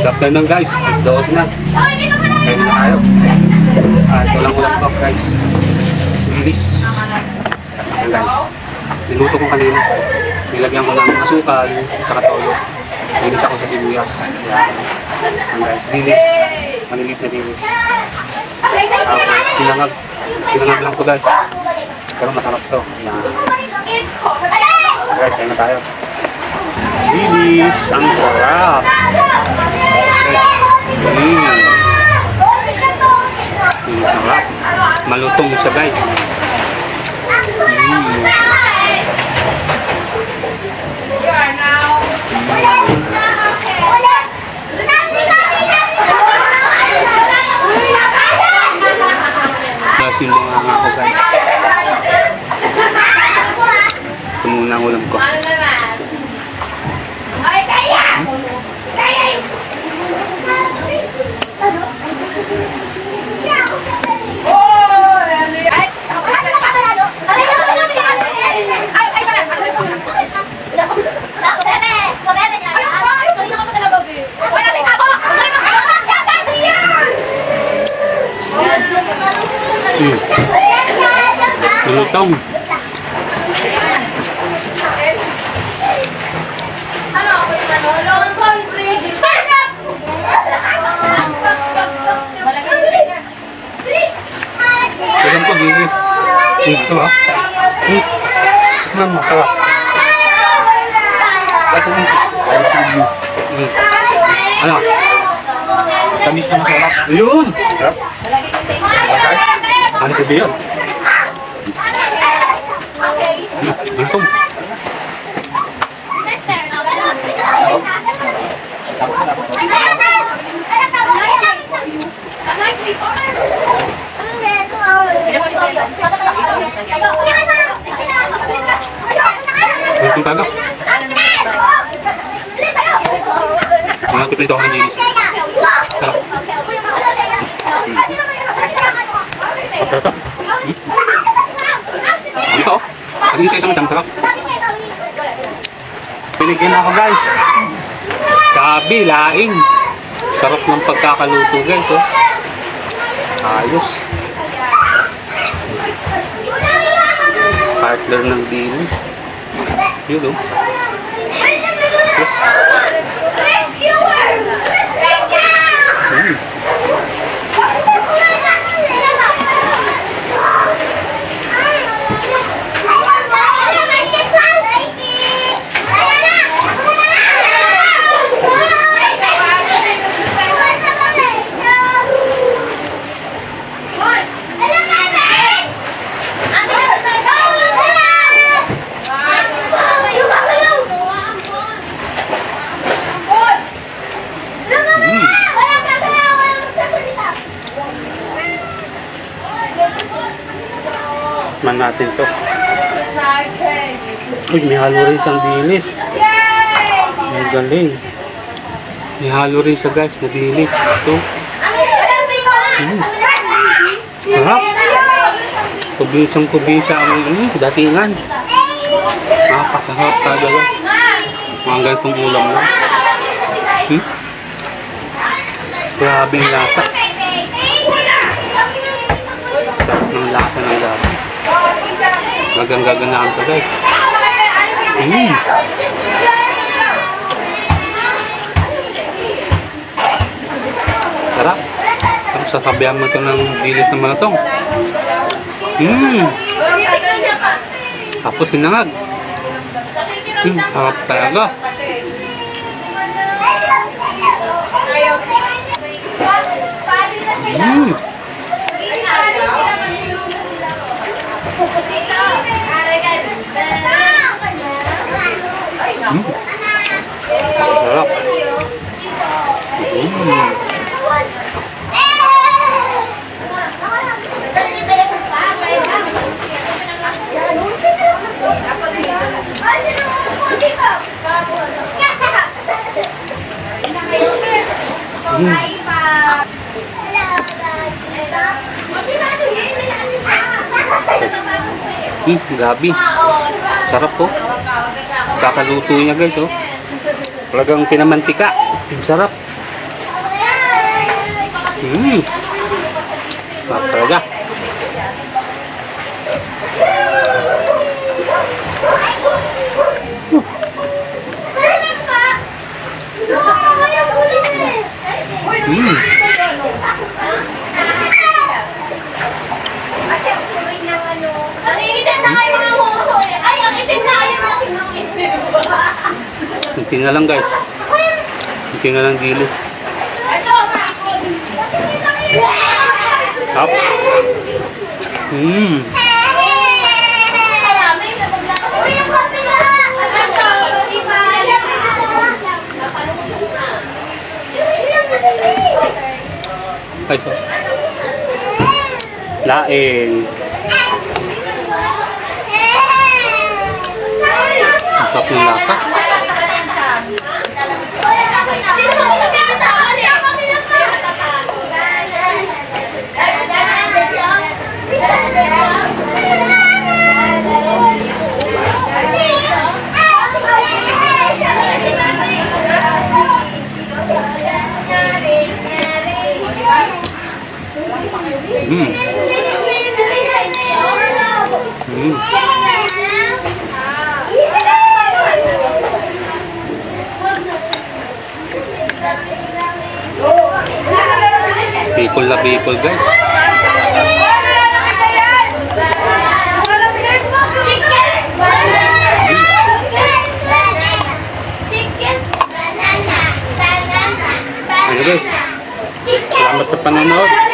Good afternoon guys, alas 12 na. Kain na tayo. Ito lang ulam ko guys. Bilis. Ayan guys. Niluto ko kanina. Nilagyan ko ng asukal, saka toyo. Bilis ako sa sibuyas. Ayan. Ayan guys, bilis. Manilit na bilis. Tapos sinangag. Sinangag lang ko guys. Pero masarap to. Ayan. Guys, kain na tayo. Bilis, ang sarap. Sarap. Malutong siya guys. Kasi mga nga ko guys. Ito muna ang ulam ko. Lutong. Alam ko bilis. Ito ah. Masarap. Ano? Tamis na masarap. Yun! Sarap. Okay. Ano sabi yun? Lutong. Lutong taga. Mga tipito ako ng linis. Sarap. Sarap. Dito. Lagi sa isang sarap. Pinigyan ako guys. Gabi, laing. Sarap ng pagkakaluto guys. Oh. Ayos. Partner ng dilis. Yun oh. Yes. Man natin to. Uy, may halo rin siyang dilis. May galing. May halo rin siya guys, na dilis. Ito. Harap. Kubisang-kubisa ang datingan. Napakasarap talaga. Mga ganitong ulam na. Grabe ang lasa. Sarap ng lasa ng gabi. Gaganaan to guys. Sarap. Tapos sasabihan mo ito ng dilis na malatong. Tapos sinangag. Sarap talaga. Sarap. Gabi. Sarap po. Kakaluto niya guys oh. Talagang pinamantika. Sarap. Sarap talaga. Kunti na lang guys. Kunti na lang dili. Sarap. Ay. Laing. Ang sarap ng lasa. Bicol na Bicol guys. Ano guys? Salamat sa panonood.